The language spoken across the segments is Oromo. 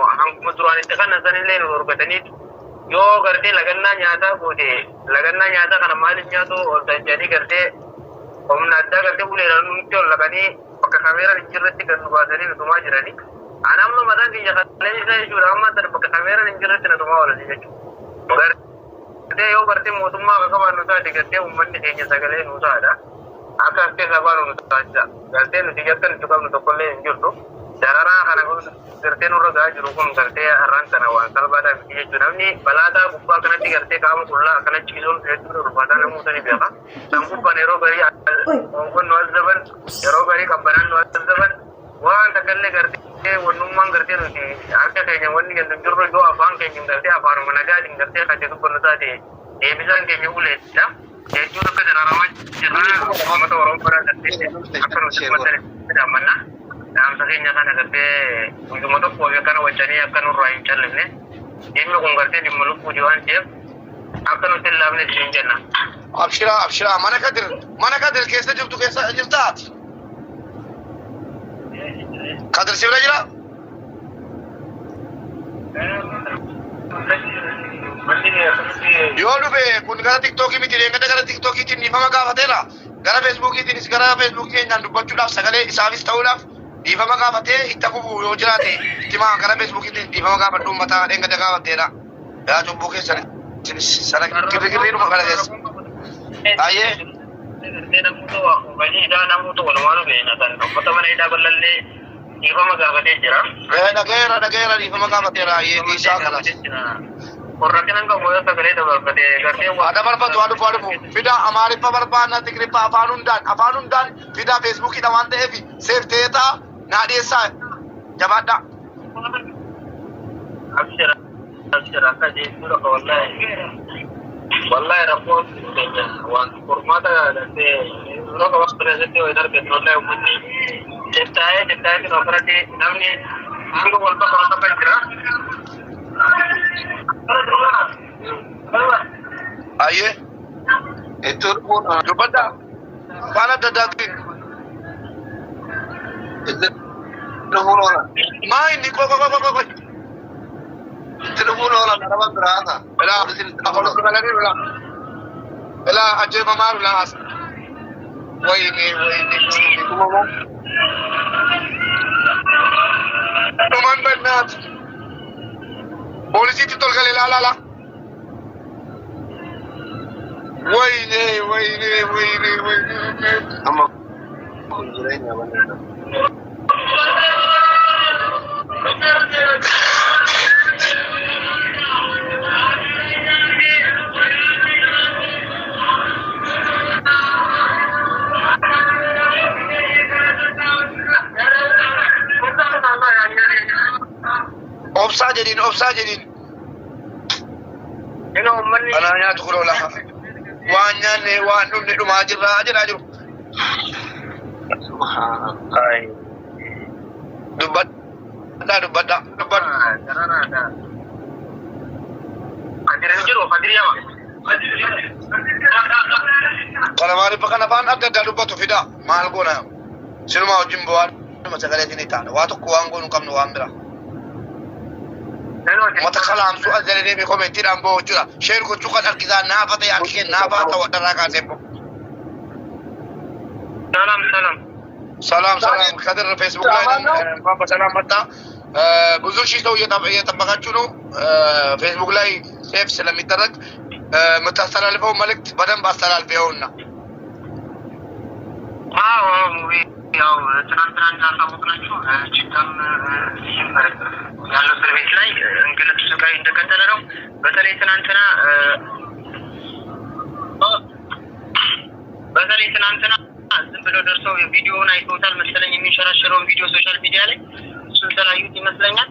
hanguma duraan itti kan sanillee nu dorgataniitu yoo gartee lagannaa nyaataa goote lagannaa nyaataa kana maaliif nyaatu oltan jedhanii gartee humna addaa gartee uleedhaan nutti ol laqanii bakka kameeraan hin jirretti kan nu baasanii nutumaa jiranii. Anamma mataan kiyya kallee isa jechuudha amma bakka kameeraan hin jirretti nutumaa oolanii jechuudha. Gartee yoo gartee mootummaa akka qabaannu taate gartee uummanni keenya sagalee nu taa'adha. Akka harkee sabaa nu taasisa. Gartee nuti akka nuti qabnu tokkollee hin jirtu. Dararaa kana gartee nurra gahaa jiru kun gartee har'aan kana waan salphaadhaa miti jechuudha. Namni balaataa gubbaa kanatti gartee qaama qullaa akkana ciisuun hedduu ulfaataa namoota ni beeka. Kan gubbaan yeroo garii ongoon nu azzaban yeroo garii qabbanaan nu azzaban waan takkaallee gartee wannummaan gartee nuti harka keenya wanni kennu jirru yoo afaan keenya gartee afaanuma nagaatiin gartee kan jedhu kun taate deebisaan keenya uleedha. Jechuun akka dararamaa jirra uummata Oromoo biraa gartee akka nuti uummatanii Daamsa keenya kana gartee hunduma tokko kana wajjanii akka nurraa hin callifne dhimmi kun gartee dhimma lubbuuti waan ta'eef akka nuti hin laafne hin jenna. Abshiraa mana kadir keessa jirtu keessa jirtaati. Kadir si bira jira? Yoo dhufe kun gara tiktookii miti deengada gara tiktookiitiin dhiifama gaafateera. Gara feesbuukiitiinis gara feesbuukii keenyaan dubbachuudhaaf sagalee isaafis ta'uudhaaf dhiifama gaafatee itti hafuuf yoo jiraate timaa gara feesbuukiitiin dhiifama gaafadhu uummataa deengada gaafatteedha. Yaa cubbuu keessan sana girriiruma kana keessa. Ayyee. Namoota walumaa beena kan uffata mana hidhaa bal'allee dhiifama gaafatee jira. Dhageera dhiifama gaafateera ayyee isaa kanas. Korrakinan qabu yoo sagalee dabarfatee gartee waa dabarfatu waa dhufu fida amaariffa barbaanna tigriffa afaan hundaan fida feesbuukiidha waan ta'eef seef ta'eetaa naa dhiyeessaa jabaadha. Abshira akka jechuudha ka wallahi rakkoo waan qormaata gartee yeroo qabaaf pireezidantii wayii darbetti wallahi uummanni jettaa'ee kan ofirratti namni hanga wal bakka jira. Aye, itu pun coba dah. Mana dadaki? Itu pun orang. Main ni kok. Itu pun orang dalam berasa. Bela di sini. Apa lu sekarang ni bela? Bela aja mama bela as. Wah ini. Itu mama. Teman benar. Polisi itu terkali lala. Wayne. Ama kunjurenya bana. Obsa jadin. Ino ummanni ananya tukul lah. Wanyane wanu ni rumah aja. Subhanallah. Dubat. Kadir ya. Kalau mari pakai apaan ada dubat tu fida. Mahal guna. Sino mau jimbuan macam kalian ini tak. Waktu kuang gunu kam nu ambil. Mata kalam soal jadi ni komentir ambo cura. Share ko cuka terkizan napa te yakin napa tahu darakan sempo. Salam. Kadir Facebook lain. Papa salam mata. Buzur sih tahu ya tampakan cuno. Facebook lain. Safe salam itarak. Mata salam lepas malik badan bas salam lepas movie. ያው ትናንትና ሳሙክናችሁ ጭቃም ያለው እስር ቤት ላይ እንግልት ስቃይ እንደቀጠለ ነው። በተለይ ትናንትና ዝም ብሎ ደርሰው ቪዲዮውን አይተውታል መሰለኝ የሚንሸራሸረውን ቪዲዮ ሶሻል ሚዲያ ላይ እሱን ስላዩት ይመስለኛል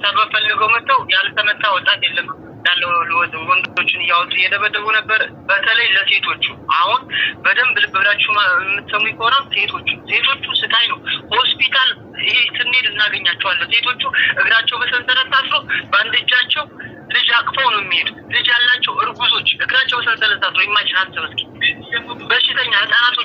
ሰበብ ፈልገው መጥተው ያልተመታ ወጣት የለም ያለው ወንዶችን እያወጡ እየደበደቡ ነበር። በተለይ ለሴቶቹ አሁን በደንብ ልብ ብላችሁ የምትሰሙ ከሆነ ሴቶቹ ስቃይ ነው። ሆስፒታል ይሄ ስንሄድ እናገኛቸዋለን። ሴቶቹ እግራቸው በሰንሰለት ታስሮ በአንድ እጃቸው ልጅ አቅፈው ነው የሚሄዱት። ልጅ ያላቸው እርጉዞች እግራቸው በሰንሰለት ታስሮ ኢማጂን አስብ እስኪ። በሽተኛ ህጻናት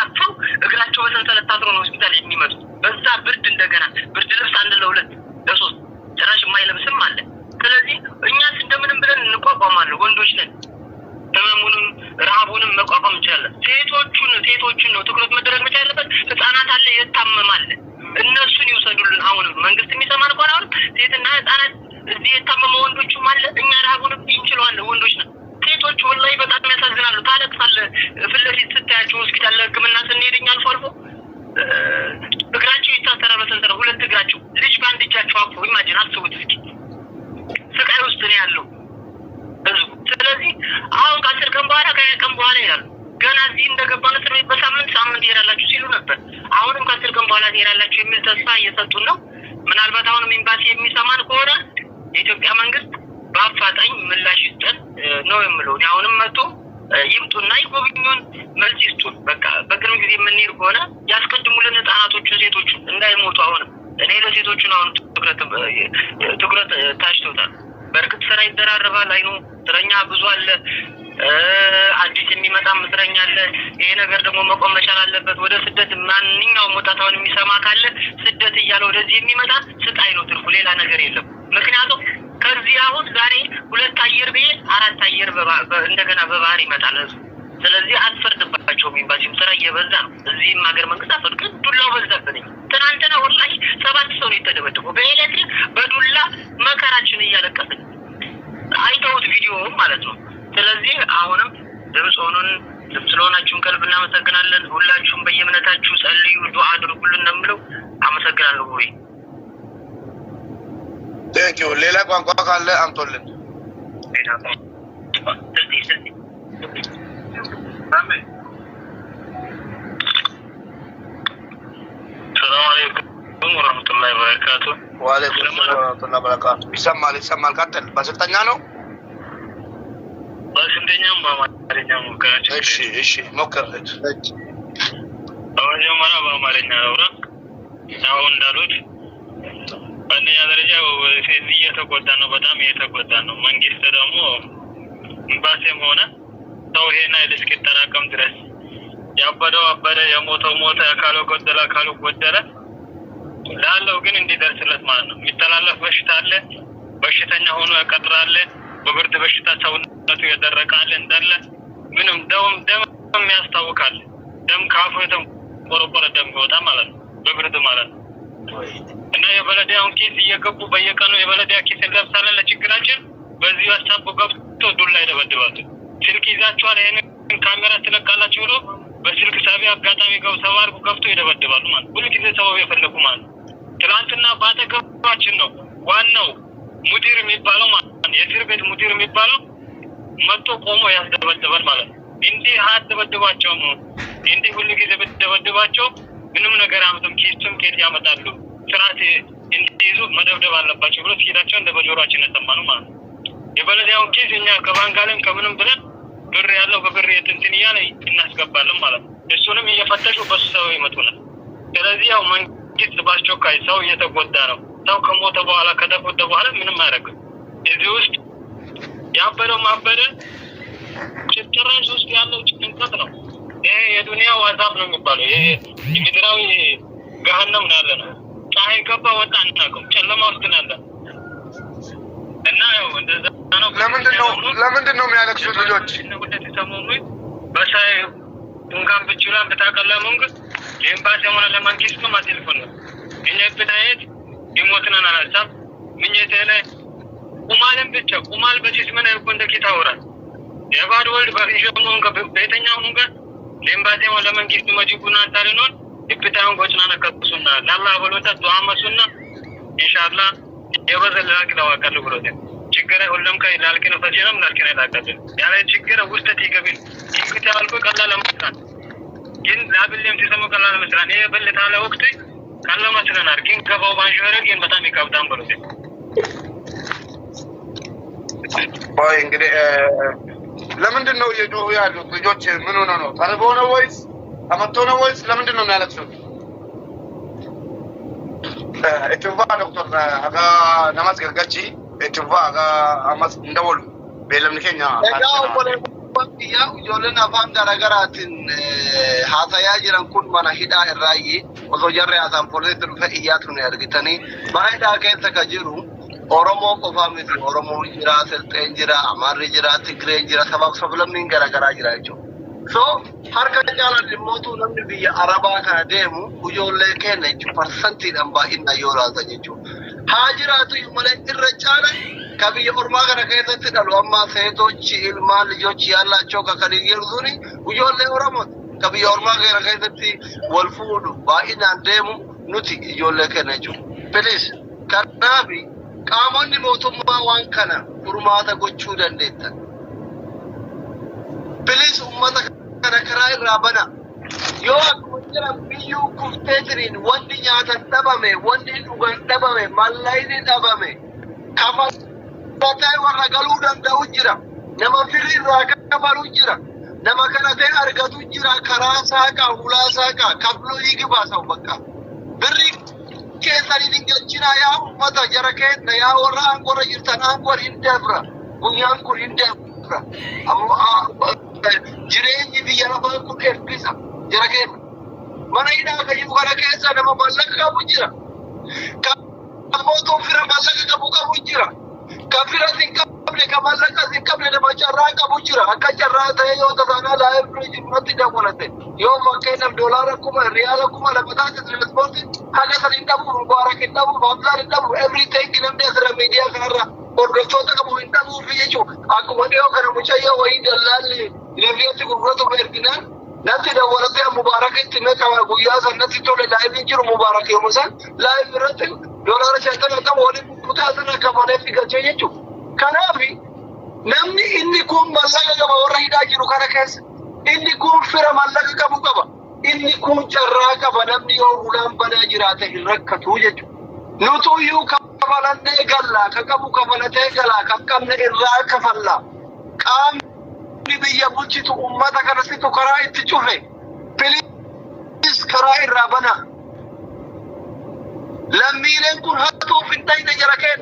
አቅፈው እግራቸው በሰንሰለት ታስሮ ነው ሆስፒታል የሚመጡት። በዛ ብርድ እንደገና ብርድ ልብስ 1 ለ2 ለ3 ጭራሽ የማይለብስም አለ። ስለዚህ እኛስ እንደምንም ብለን እንቋቋማለን። ወንዶች ነን። ህመሙንም ረሃቡንም መቋቋም እንችላለን። ሴቶቹን ነው ትኩረት መደረግ መቻል ያለበት። ህጻናት አለ የታመማል፣ እነሱን ይውሰዱልን። አሁንም መንግስት የሚሰማን እንኳን አሁን ሴትና ህጻናት እዚህ የታመመ ወንዶቹም አለ። እኛ ረሃቡንም እንችለዋለን። ወንዶች ነን። ሴቶቹ ወላሂ በጣም ያሳዝናሉ። ታለቅሳለህ ፊት ለፊት ስታያቸው። ሆስፒታል ለህክምና ስንሄድ እኛ አልፎ አልፎ እግራቸው ይታሰራል በሰንሰለት፣ 2 እግራቸው ልጅ በአንድ እጃቸው አቅፎ ኢማጂን አስቡት እስኪ። ስቃይ ውስጥ ነው ያለው ህዝቡ። ስለዚህ አሁን ከ10 ቀን በኋላ ከ20 ቀን በኋላ ይላሉ። ገና እዚህ እንደገባን እስር ቤት በሳምንት ይሄዳላችሁ ሲሉ ነበር። አሁንም ከ10 ቀን በኋላ ይሄዳላችሁ የሚል ተስፋ እየሰጡን ነው። ምናልባት አሁንም ኤምባሲ የሚሰማን ከሆነ የኢትዮጵያ መንግስት በአፋጣኝ ምላሽ ይስጠን ነው የምለው። አሁንም መጥቶ ይምጡና ይጎብኙን፣ መልስ ይስጡን። በቃ በቅርብ ጊዜ የምንሄድ ከሆነ ያስቀድሙልን ህጻናቶቹን፣ ሴቶቹን እንዳይሞቱ። አሁንም እኔ ለሴቶቹን አሁን ትኩረት ታሽቶታል። በእርግጥ ስራ ይደራረባል። አይኑ እስረኛ ብዙ አለ፣ አዲስ የሚመጣም እስረኛ አለ። ይሄ ነገር ደግሞ መቆም መቻል አለበት። ወደ ስደት ማንኛውም ወጣት አሁን የሚሰማ ካለ ስደት እያለ ወደዚህ የሚመጣ ስቃይ ነው ትርፉ፣ ሌላ ነገር የለም። ምክንያቱም ከዚህ አሁን ዛሬ 2 አየር ብሄድ 4 አየር እንደገና በባህር ይመጣል ህዝቡ። ስለዚህ አትፈርድባቸውም። ኤምባሲም ስራ እየበዛ ነው። እዚህም ሀገር መንግስት አፈርድ ዱላው በዛብኝ። ትናንትና ወላሂ 7 ሰው ነው የተደበደበው በኤሌክትሪክ በዱላ መከራችን እያለቀስን አይተውት ቪዲዮ ማለት ነው። ስለዚህ አሁንም ድምፅ ሆኑን። ድምፅ ስለሆናችሁን ከልብ እናመሰግናለን። ሁላችሁም በየእምነታችሁ ጸልዩ፣ ዱዓ አድርጉልን ነው የምለው። አመሰግናለሁ። ወይ ቴንኪው። ሌላ ቋንቋ ካለ አምጦልን። ሰላም አለይኩም ወራህመቱላሂ ወበረካቱ። ወአለይኩም ሰላም ወራህመቱላሂ ወበረካቱ። ይሰማል። ቀጥል። በስልጠኛ ነው? በስንተኛም በአማርኛም ሞክራችሁ። እሺ ሞክር። በመጀመሪያ በአማርኛ አውራ። ያው እንዳሉት በእንደኛ ደረጃ እየተጎዳ ነው፣ በጣም እየተጎዳ ነው። መንግስት ደግሞ ኤምባሲም ሆነ ሰው ይሄን አይል እስኪጠራቀም ድረስ ያበደው አበደ፣ የሞተው ሞተ፣ አካሉ ጎደለ ላለው ግን እንዲደርስለት ማለት ነው። የሚተላለፍ በሽታ አለ፣ በሽተኛ ሆኖ ያቀጥራል። በብርድ በሽታ ሰውነቱ የደረቃል እንዳለ ምንም ደም ያስታውቃል። ደም ካፉ የተቆረቆረ ደም ይወጣ ማለት ነው፣ በብርድ ማለት ነው። እና የበለዲያውን ኪስ እየገቡ በየቀኑ የበለዲያ ኪስ እንለብሳለን ለችግራችን። በዚህ ሀሳቡ ገብቶ ዱላ ይደበድባሉ። ስልክ ይዛችኋል ይሄንን ካሜራ ትለቃላችሁ ብሎ በስልክ ሳቢ አጋጣሚ ሰባርኩ ገብቶ ይደበድባሉ ማለት ሁሉ ጊዜ ሰበብ የፈለጉ ማለት። ትናንትና ባጠገባችን ነው ዋናው ሙዲር የሚባለው ማለት የእስር ቤት ሙዲር የሚባለው መጥቶ ቆሞ ያስደበድባል ማለት ነው። እንዲህ አትደበድባቸውም። እንዲህ ሁሉ ጊዜ ብትደበድባቸው ምንም ነገር አምጡም ኪስም ኬት ያመጣሉ። ስርዓት እንዲይዙ መደብደብ አለባቸው ብሎ ሲሄዳቸው እንደ በጆሮአችን ያሰማኑ ማለት ነው። የበለዲያውን ኪስ እኛ ከባንካለን ከምንም ብለን ብር ያለው በብር የትንትን እያለ እናስገባለን ማለት ነው። እሱንም እየፈተሹ በሱ ሰው ይመጡናል። ስለዚህ ያው መንግስት በአስቸኳይ ሰው እየተጎዳ ነው። ሰው ከሞተ በኋላ ከተጎዳ በኋላ ምንም አያደርግም። እዚህ ውስጥ ያበደው ማበደ ጭራሽ ውስጥ ያለው ጭንቀት ነው። ይሄ የዱንያ ዋዛብ ነው የሚባለው። ይሄ የምድራዊ ገሃነም ነው ያለ ነው። ፀሐይ ገባ ወጣ አናውቅም፣ ጨለማ ውስጥ ነው ያለ እና ያው እንደዛ ነው። ለምንድን ነው የሚያለቅሱት ልጆች? በሳይ እንኳን ብቻ በታቀላ መንግስት የኤምባሲ ሆነ ለመንግስት ማቴልፎን ነው እኛ ብታየት ይሞትና ናላሳብ ምኝቴ ላይ ቁማልን ብቻ ቁማል በሲስ ምን አይቆንደ ኪታውራ የባድ ወልድ በፊሽሙን ከቤተኛው ሙንጋ ለኤምባሲ ሆነ ለመንግስት መጅቡና ታሪኖን ይብታውን ጎጭና ነከሱና ለአላህ ብሎታ ዱዓ መስና ኢንሻአላህ የበዘል ላቅለው አቀል ብሎት ችግር ሁሉም ከይ ላልከነ ፈጀነም ላልከነ ላቀል ያለ ችግር ውስጥ ትይገቢል ይክታ አልቆ ቀላል ለመስራት ግን ላብለም ሲሰሙ ቀላል ለመስራት ይሄ በልታ አለ ወቅት ካለ መስለን አርኪን ከበው ባንጆረ ግን በጣም ይከብዳም ብሎት ወይ እንግዲህ ለምንድን ነው የጆሁ ያሉት ልጆች? ምን ሆነ ነው? ተርበው ነው ወይስ ተመተው ነው ወይስ ለምንድን ነው የሚያለቅሱት? እቱባ ዶክተር አጋ ነማስ ገልጋቺ اتفاقا أمس ندول بيلم نكينا يا وجولنا فهم درجات هذا يجري كل من هدا الرأي وزوجر هذا فلت الفئيات من أرجتني ما هدا كيف تكجرو أورمو كفامي أورمو جرا سلطنجرا أمار جرا تكري جرا سبب من جرا جرا so harka jalan remote namni biya araba ka demu ujolle kene ci percenti damba inna yora zanyeju hajiratu yumale irra chala kabiya urma kana kaytati dalu amma setochi ilma lijochi alla choka kali yerzuni ujolle uramot kabiya urma kana kaytati walfudu ba inna demu nuti ujolle kene ju please kanabi qamonni motumma wan kana urmata gochu dandetta please ummata kana karai rabana yo akujira biyu kuftetrin wandi nyata dabame wandi dugan dabame mallaini dabame kafa tatai warra galudan da ujira nama firin raka kafaru jira nama kana tay argatu jira karasa ka hulasa ka kablo yigi basa bakka birri ke sari dinga ya ummata jarake na ya warra an gora jirtan an gor indabra kunyan kur indabra jireenya biyya lafaa kun eebbisa jira keessa mana hidhaa kan jiru kana keessa nama mallaqa qabu jira kan mootuu fira mallaqa qabu jira kan fira sin qabne kan mallaqa sin qabne nama carraa qabu jira akka carraa ta'e yoo tasaanaa laayifii jirmatti dabalate yoo fakkeenyaaf doolaara kuma riyaala kuma lama taate tiransporti haga san hin dhabu mubaarak hin dhabu famsaan hin dhabu everything namni asirra miidiyaa kanarra hordoftoota qabu hin dhabuufi jechuudha akkuma dhiyoo kana mucayyoo wayii dallaalli لفيتي قرطة بيركنان نتي دولتي مباركة تمكا ويا سنتي تولي لايف يجر مبارك يوم سن لايف رتل دولار شيطان تام ولي متاسنا كمان في كجيجو كنافي نمني إني كون ملقا كما ورهيدا جرو كنا كيس إني كون فر ملقا كبو كبا إني كون جرا كبا نمني يورولان بنا جراته الركة توججو نتو يو كفلن نيقلا كبو كفلن تيقلا كمن إراك فلا كام بيا بوجيتو أمتا كنسيتو كراي تشوفه بليس كراي رابنا لميلين كن هاتو في الدين جركين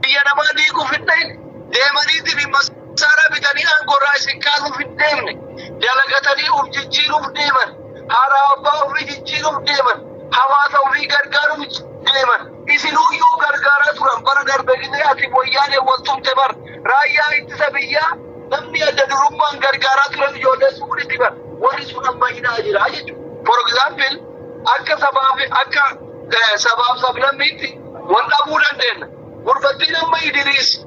بيا نمانيكو في الدين ديمانيتي بمسارة بتاني أنكو رايسين كاسو في الدين دلقتني أمجيجيرو في ديمن هاراباو في جيجيرو في ديمن حواسو في غرغارو في ديمن إسنو يو غرغارة ترم برغر بغيني أتي بوياني والتم تبر رايا انتسابيا نمني أدنرمان غرغارة ترم جودة سوري تبر ورسونا ما هنا أجر أجر for example أكا سباب سبلم ميتي والأبونا دين ورفتنا ما يدريس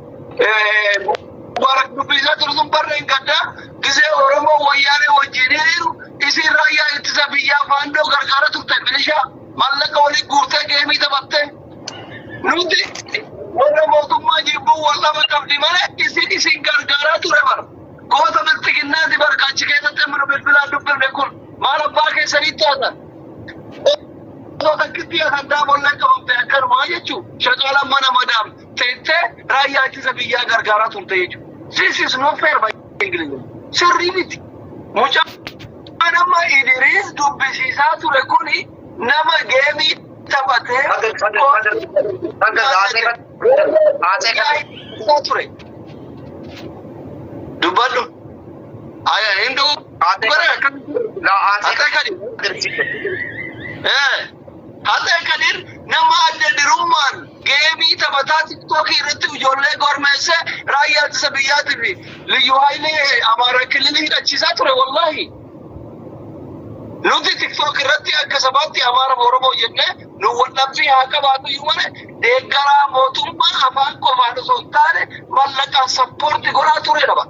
مبارك نبيزة ترسم برين كدا كسي أورمو وياني وجينيرو إسي رايا انتسابيا فاندو غرغارة تبتبلشا مالك ولي قورتا جيمي تبتن نودي وانا موضوع جيبو والله ما تبدي مانا إسي غرغارة ترمر قوة ملتقنا دي بركاتش كيسا تمر بالبلاد دبل نكون مانا باكي سريطة هذا كتيا خندام والله كمان بأكر ما يجو شغالا مانا مدام تيتة رايا انتسابيا غرغارة تنتيجو This is not fair by English. Serenity. Mucha nama Idris dubbisiisaa ture kuni nama geemii taphatee ture. Dubbadhu. Aya hindu. Haata'e kadir nama adda dirummaan geemii taphataa tiktookii irratti ijoollee gormeessee raayyaa ittisa biyyaatii fi liyyuu haayilee Amaaraa kililii hidhachiisaa ture wallahi. Nuti tiktook irratti akka sabaatti Amaara Oromoo jennee nu waldhabbii haa qabaatu iyyuu malee deeggaraa mootummaa afaan qofaan osoo hin taane mallaqaan sappoorti godhaa ture dhaba.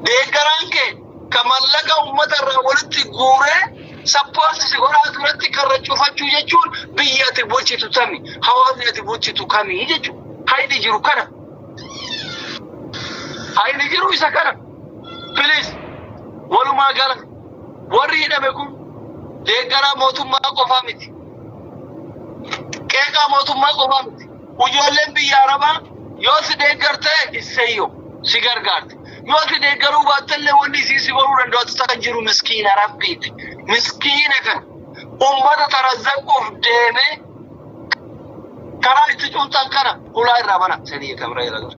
Deeggaraan kee ka mallaqa uummata irraa walitti guuree sappoorti si godhaa turetti karra cufachuu jechuun biyya ati bulchitu tami hawaasni ati bulchitu kamii jechuudha. Hayni jiru kana. Hayni jiru isa kana. Please walumaa gala. Warri hidhame kun deeggaraa mootummaa qofaa miti. Qeeqaa mootummaa qofaa miti. Ijoolleen biyya Arabaa yoo si deeggartee isseeyyoo si gargaarte. Yoo si deeggaruu baattellee wanni si godhuu danda'u kan jiru miskiina rabbiiti. Miskiina kan uummata tarazzaquuf deemee karaa itti cuuntan kana ulaa irraa mana sanii kamra